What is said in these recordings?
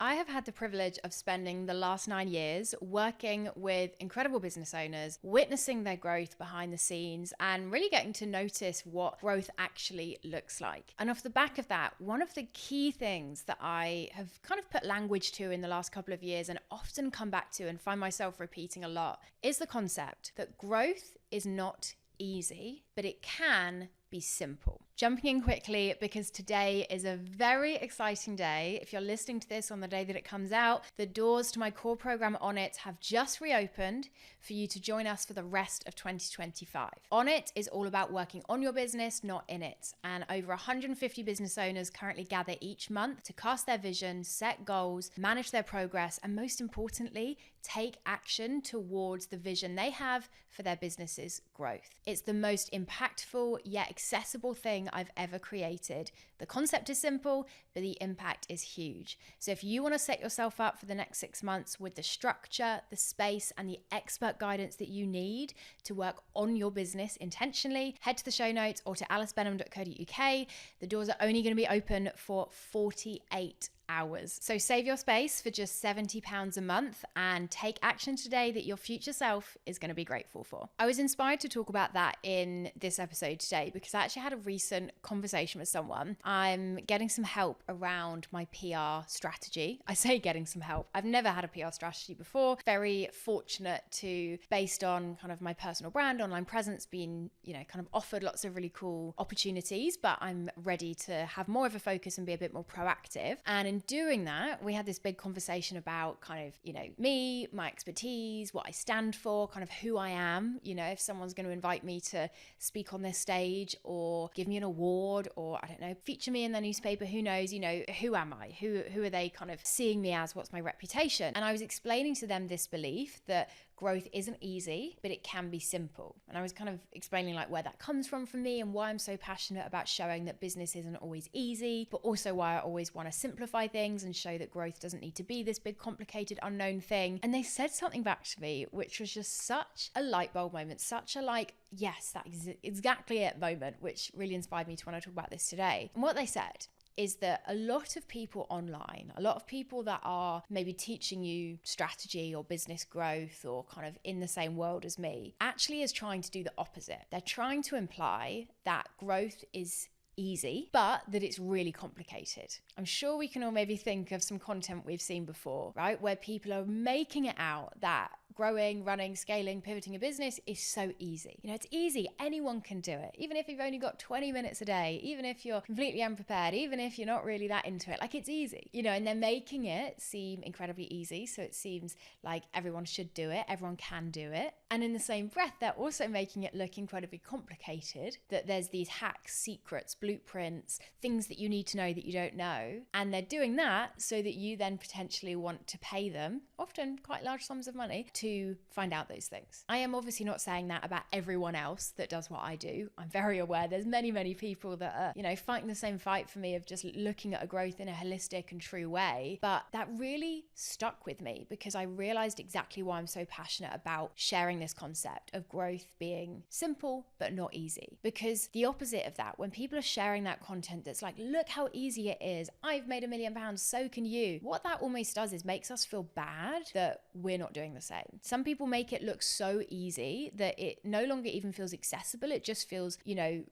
I have had the privilege of spending the last 9 years working with incredible business owners, witnessing their growth behind the scenes, and really getting to notice what growth actually looks like. And off the back of that, one of the key things that I have kind of put language to in the last couple of years and often come back to and find myself repeating a lot is the concept that growth is not easy, but it can be simple. Jumping in quickly because today is a very exciting day. If you're listening to this on the day that it comes out, the doors to my core program On It have just reopened for you to join us for the rest of 2025. On It is all about working on your business, not in it. And over 150 business owners currently gather each month to cast their vision, set goals, manage their progress, and most importantly, take action towards the vision they have for their business's growth. It's the most impactful yet accessible thing I've ever created. The concept is simple, but the impact is huge. So if you want to set yourself up for the next 6 months with the structure, the space, and the expert guidance that you need to work on your business intentionally, head to the show notes or to alicebenham.co.uk. The doors are only going to be open for 48 hours. So save your space for just £70 a month and take action today that your future self is going to be grateful for. I was inspired to talk about that in this episode today because I actually had a recent conversation with someone. I'm getting some help around my PR strategy. I say getting some help. I've never had a PR strategy before. Very fortunate to, based on kind of my personal brand, online presence, being, kind of offered lots of really cool opportunities, but I'm ready to have more of a focus and be a bit more proactive. And in doing that, we had this big conversation about kind of, me, my expertise, what I stand for, kind of who I am. If someone's going to invite me to speak on this stage or give me an award or, I don't know, feature me in the newspaper, who knows, who am I? Who are they kind of seeing me as? What's my reputation? And I was explaining to them this belief that growth isn't easy, but it can be simple. And I was kind of explaining like where that comes from for me and why I'm so passionate about showing that business isn't always easy, but also why I always want to simplify things and show that growth doesn't need to be this big, complicated, unknown thing. And they said something back to me, which was just such a light bulb moment, such a yes, that is exactly it moment, which really inspired me to want to talk about this today. And what they said is that a lot of people online, a lot of people that are maybe teaching you strategy or business growth or kind of in the same world as me, actually is trying to do the opposite. They're trying to imply that growth is easy, but that it's really complicated. I'm sure we can all maybe think of some content we've seen before, right? Where people are making it out that growing, running, scaling, pivoting a business is so easy. It's easy. Anyone can do it. Even if you've only got 20 minutes a day, even if you're completely unprepared, even if you're not really that into it, it's easy, and they're making it seem incredibly easy. So it seems like everyone should do it. Everyone can do it. And in the same breath, they're also making it look incredibly complicated, that there's these hacks, secrets, blueprints, things that you need to know that you don't know. And they're doing that so that you then potentially want to pay them, often quite large sums of money, to find out those things. I am obviously not saying that about everyone else that does what I do. I'm very aware there's many people that are, fighting the same fight for me of just looking at a growth in a holistic and true way. But that really stuck with me because I realized exactly why I'm so passionate about sharing this concept of growth being simple but not easy. Because the opposite of that, when people are sharing that content that's like, look how easy it is, I've made £1 million, so can you. What that almost does is makes us feel bad that we're not doing the same. Some people make it look so easy that it no longer even feels accessible. It just feels,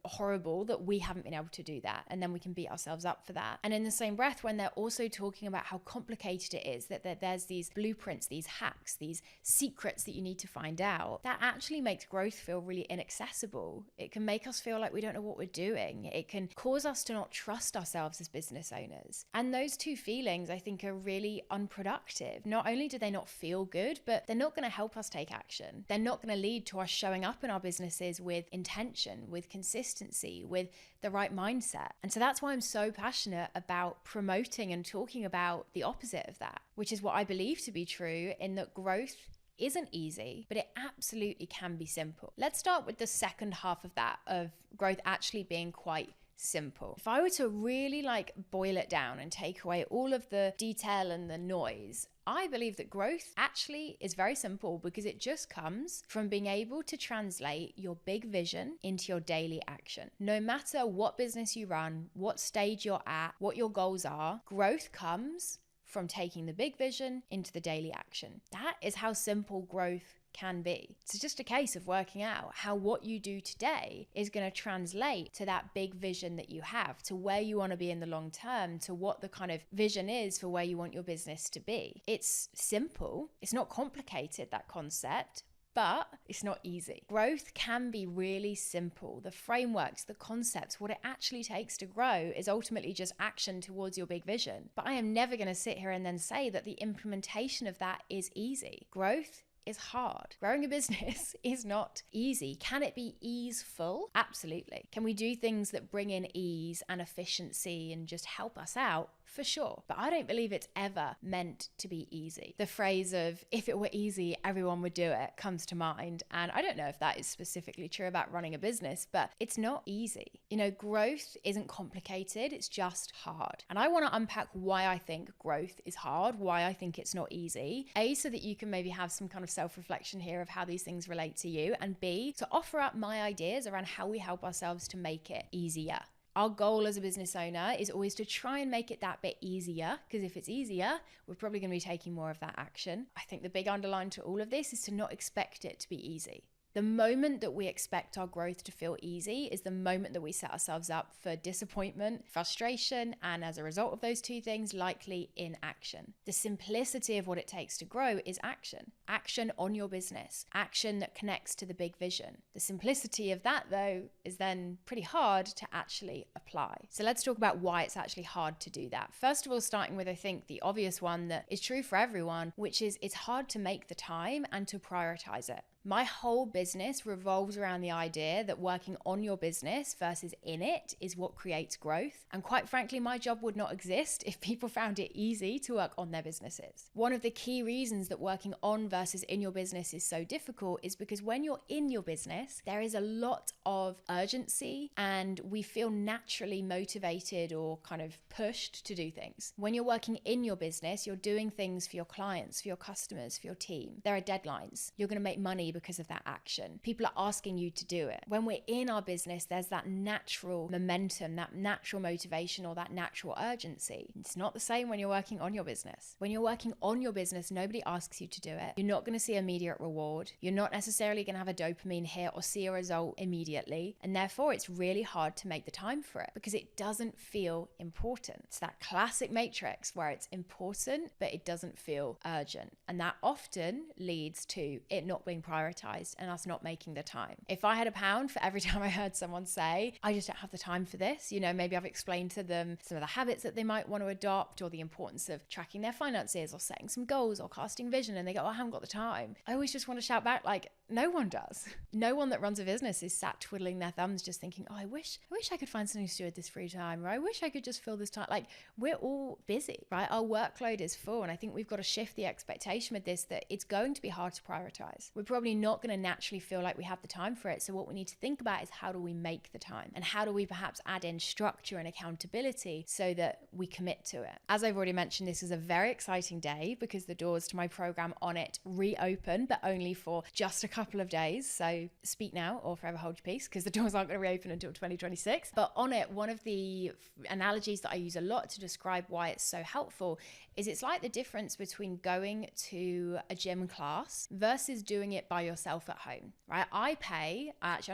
horrible that we haven't been able to do that. And then we can beat ourselves up for that. And in the same breath, when they're also talking about how complicated it is, that there's these blueprints, these hacks, these secrets that you need to find out, that actually makes growth feel really inaccessible. It can make us feel like we don't know what we're doing. It can cause us to not trust ourselves as business owners. And those two feelings, I think, are really unproductive. Not only do they not feel good, but they're not going to help us take action. They're not going to lead to us showing up in our businesses with intention, with consistency, with the right mindset. And so that's why I'm so passionate about promoting and talking about the opposite of that, which is what I believe to be true, in that growth isn't easy, but it absolutely can be simple. Let's start with the second half of that, of growth actually being quite simple. If I were to really boil it down and take away all of the detail and the noise, I believe that growth actually is very simple because it just comes from being able to translate your big vision into your daily action. No matter what business you run, what stage you're at, what your goals are, growth comes from taking the big vision into the daily action. That is how simple growth can be. It's just a case of working out how what you do today is going to translate to that big vision that you have, to where you want to be in the long term, to what the kind of vision is for where you want your business to be. It's simple. It's not complicated, that concept. But it's not easy. Growth can be really simple. The frameworks, the concepts, what it actually takes to grow is ultimately just action towards your big vision. But I am never going to sit here and then say that the implementation of that is easy. Growth is hard. Growing a business is not easy. Can it be easeful? Absolutely. Can we do things that bring in ease and efficiency and just help us out? For sure. But I don't believe it's ever meant to be easy. The phrase of, if it were easy, everyone would do it, comes to mind. And I don't know if that is specifically true about running a business, but it's not easy. Growth isn't complicated. It's just hard. And I want to unpack why I think growth is hard, why I think it's not easy. A, so that you can maybe have some kind of self-reflection here of how these things relate to you. And B, to offer up my ideas around how we help ourselves to make it easier. Our goal as a business owner is always to try and make it that bit easier, because if it's easier, we're probably going to be taking more of that action. I think the big underline to all of this is to not expect it to be easy. The moment that we expect our growth to feel easy is the moment that we set ourselves up for disappointment, frustration, and as a result of those two things, likely inaction. The simplicity of what it takes to grow is action. Action on your business. Action that connects to the big vision. The simplicity of that, though, is then pretty hard to actually apply. So let's talk about why it's actually hard to do that. First of all, starting with, I think, the obvious one that is true for everyone, which is it's hard to make the time and to prioritize it. My whole business revolves around the idea that working on your business versus in it is what creates growth. And quite frankly, my job would not exist if people found it easy to work on their businesses. One of the key reasons that working on versus in your business is so difficult is because when you're in your business, there is a lot of urgency and we feel naturally motivated or kind of pushed to do things. When you're working in your business, you're doing things for your clients, for your customers, for your team. There are deadlines. You're going to make money because of that action. People are asking you to do it. When we're in our business, there's that natural momentum, that natural motivation, or that natural urgency. It's not the same when you're working on your business. When you're working on your business, nobody asks you to do it. You're not going to see immediate reward. You're not necessarily going to have a dopamine hit or see a result immediately. And therefore, it's really hard to make the time for it because it doesn't feel important. It's that classic matrix where it's important, but it doesn't feel urgent. And that often leads to it not being prioritized and us not making the time. If I had a pound for every time I heard someone say, I just don't have the time for this, maybe I've explained to them some of the habits that they might want to adopt or the importance of tracking their finances or setting some goals or casting vision, and they go, I haven't got the time. I always just want to shout back, like, no one does. No one that runs a business is sat twiddling their thumbs just thinking, I wish I could find something to do with this free time, or I wish I could just fill this time. Like, we're all busy, right? Our workload is full, and I think we've got to shift the expectation with this that it's going to be hard to prioritize. We're probably not going to naturally feel like we have the time for it. So what we need to think about is how do we make the time, and how do we perhaps add in structure and accountability so that we commit to it. As I've already mentioned, this is a very exciting day because the doors to my program On It reopen, but only for just a couple of days. So speak now or forever hold your peace, because the doors aren't going to reopen until 2026. But On It, one of the analogies that I use a lot to describe why it's so helpful is it's like the difference between going to a gym class versus doing it by yourself at home, right? I'm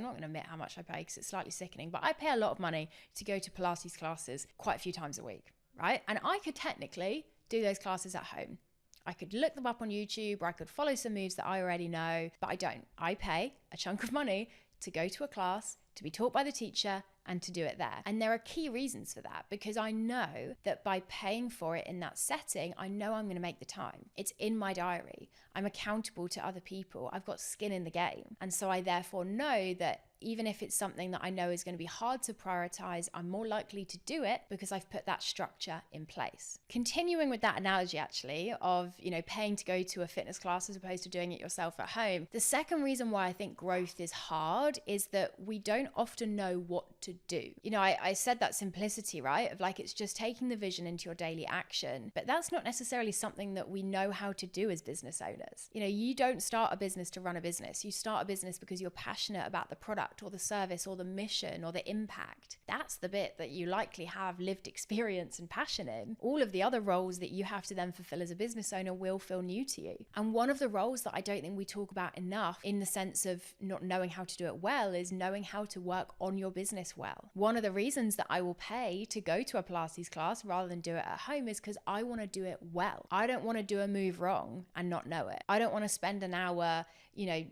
not going to admit how much I pay because it's slightly sickening, but I pay a lot of money to go to Pilates classes quite a few times a week, right? And I could technically do those classes at home. I could look them up on YouTube, or I could follow some moves that I already know, but I don't. I pay a chunk of money to go to a class, to be taught by the teacher, and to do it there. And there are key reasons for that, because I know that by paying for it in that setting, I know I'm going to make the time. It's in my diary. I'm accountable to other people. I've got skin in the game. And so I therefore know that even if it's something that I know is going to be hard to prioritize, I'm more likely to do it because I've put that structure in place. Continuing with that analogy actually of, paying to go to a fitness class as opposed to doing it yourself at home. The second reason why I think growth is hard is that we don't often know what to do. You know, I said that simplicity, right? Of like, it's just taking the vision into your daily action, but that's not necessarily something that we know how to do as business owners. You know, you don't start a business to run a business. You start a business because you're passionate about the product or the service or the mission or the impact. That's the bit that you likely have lived experience and passion in. All of the other roles that you have to then fulfill as a business owner will feel new to you. And one of the roles that I don't think we talk about enough in the sense of not knowing how to do it well is knowing how to work on your business well. One of the reasons that I will pay to go to a Pilates class rather than do it at home is because I want to do it well. I don't want to do a move wrong and not know it. I don't want to spend an hour,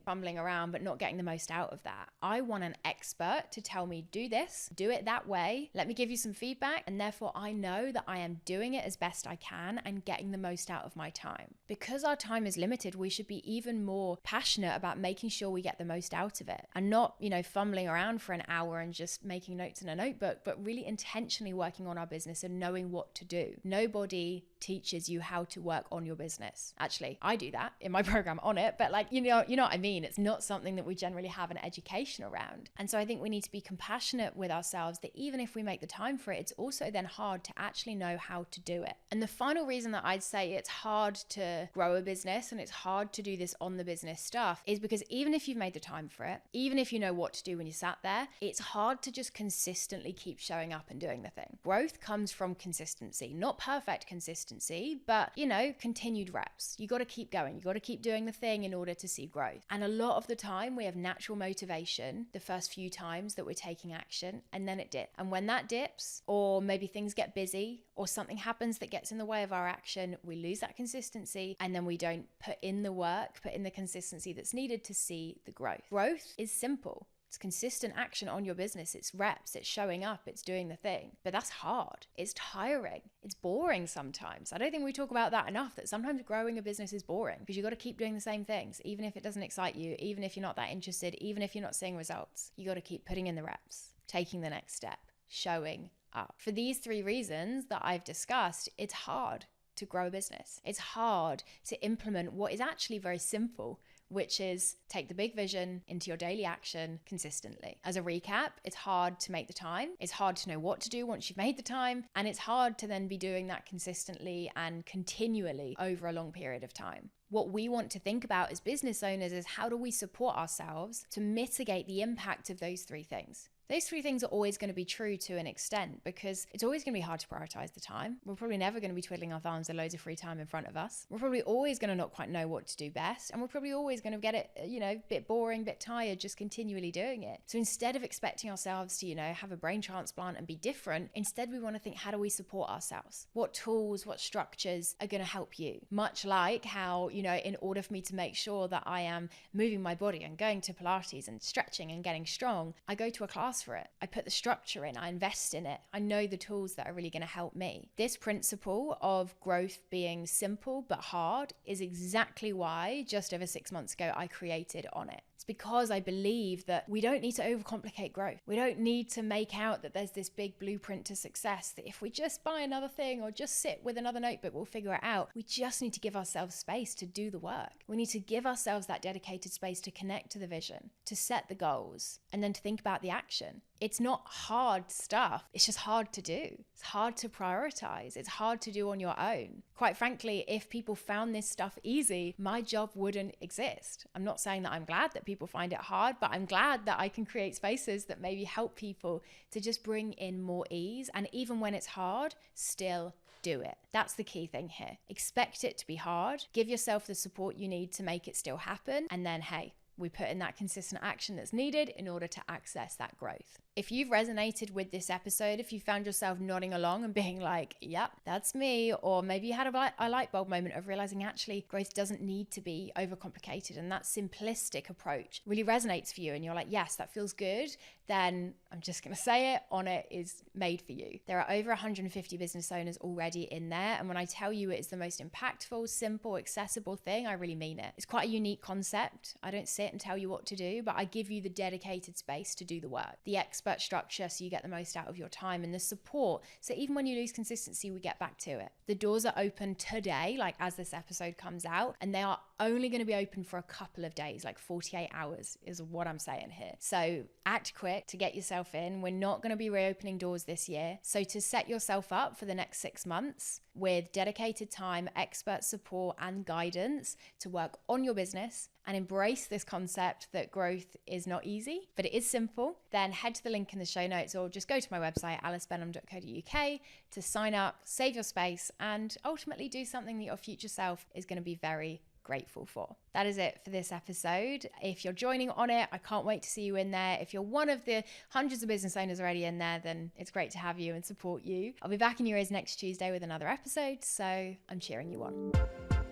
fumbling around but not getting the most out of that. I want an expert to tell me, do this, do it that way, let me give you some feedback, and therefore I know that I am doing it as best I can and getting the most out of my time. Because our time is limited, we should be even more passionate about making sure we get the most out of it and not, fumbling around for an hour and just making notes in a notebook, but really intentionally working on our business and knowing what to do. Nobody teaches you how to work on your business. Actually, I do that in my program on it, but you know what I mean? It's not something that we generally have an education around. And so I think we need to be compassionate with ourselves that even if we make the time for it, it's also then hard to actually know how to do it. And the final reason that I'd say it's hard to grow a business and it's hard to do this on the business stuff is because even if you've made the time for it, even if you know what to do when you sat there, it's hard to just consistently keep showing up and doing the thing. Growth comes from consistency, not perfect consistency, but continued reps. You got to keep going. You got to keep doing the thing in order to see growth. And a lot of the time we have natural motivation the first few times that we're taking action, and then it dips. And when that dips, or maybe things get busy or something happens that gets in the way of our action, we lose that consistency and then we don't put in the work, put in the consistency that's needed to see the growth. Growth is simple. It's consistent action on your business. It's reps, it's showing up, it's doing the thing. But that's hard. It's tiring. It's boring sometimes. I don't think we talk about that enough, that sometimes growing a business is boring because you've got to keep doing the same things, even if it doesn't excite you, even if you're not that interested, even if you're not seeing results. You got to keep putting in the reps, taking the next step, showing up. For these 3 reasons that I've discussed, it's hard to grow a business. It's hard to implement what is actually very simple, which is take the big vision into your daily action consistently. As a recap, it's hard to make the time. It's hard to know what to do once you've made the time. And it's hard to then be doing that consistently and continually over a long period of time. What we want to think about as business owners is how do we support ourselves to mitigate the impact of those 3 things? Those 3 things are always going to be true to an extent because it's always going to be hard to prioritize the time. We're probably never going to be twiddling our thumbs with loads of free time in front of us. We're probably always going to not quite know what to do best. And we're probably always going to get it, a bit boring, a bit tired, just continually doing it. So instead of expecting ourselves to, have a brain transplant and be different, instead we want to think, how do we support ourselves? What tools, what structures are going to help you? Much like how, in order for me to make sure that I am moving my body and going to Pilates and stretching and getting strong, I go to a class for it. I put the structure in, I invest in it. I know the tools that are really going to help me. This principle of growth being simple but hard is exactly why just over 6 months ago I created On It. It's because I believe that we don't need to overcomplicate growth. We don't need to make out that there's this big blueprint to success, that if we just buy another thing or just sit with another notebook, we'll figure it out. We just need to give ourselves space to do the work. We need to give ourselves that dedicated space to connect to the vision, to set the goals, and then to think about the action. It's not hard stuff. It's just hard to do. It's hard to prioritize. It's hard to do on your own. Quite frankly, if people found this stuff easy, my job wouldn't exist. I'm not saying that I'm glad that people find it hard, but I'm glad that I can create spaces that maybe help people to just bring in more ease. And even when it's hard, still do it. That's the key thing here. Expect it to be hard. Give yourself the support you need to make it still happen. And then, hey, we put in that consistent action that's needed in order to access that growth. If you've resonated with this episode, if you found yourself nodding along and being like, yep, that's me, or maybe you had a light bulb moment of realizing actually growth doesn't need to be overcomplicated and that simplistic approach really resonates for you and you're like, yes, that feels good, then I'm just going to say it, On It is made for you. There are over 150 business owners already in there. And when I tell you it's the most impactful, simple, accessible thing, I really mean it. It's quite a unique concept. I don't sit and tell you what to do, but I give you the dedicated space to do the work, the expert structure so you get the most out of your time, and the support so even when you lose consistency, we get back to it. The doors are open today, like as this episode comes out, and they are only going to be open for a couple of days, like 48 hours is what I'm saying here. So act quick to get yourself in. We're not going to be reopening doors this year. So to set yourself up for the next 6 months with dedicated time, expert support, and guidance to work on your business and embrace this concept that growth is not easy, but it is simple, then head to the link in the show notes or just go to my website, alicebenham.co.uk, to sign up, save your space, and ultimately do something that your future self is going to be very grateful for. That is it for this episode. If you're joining on it, I can't wait to see you in there. If you're one of the hundreds of business owners already in there, then it's great to have you and support you. I'll be back in your ears next Tuesday with another episode, so I'm cheering you on.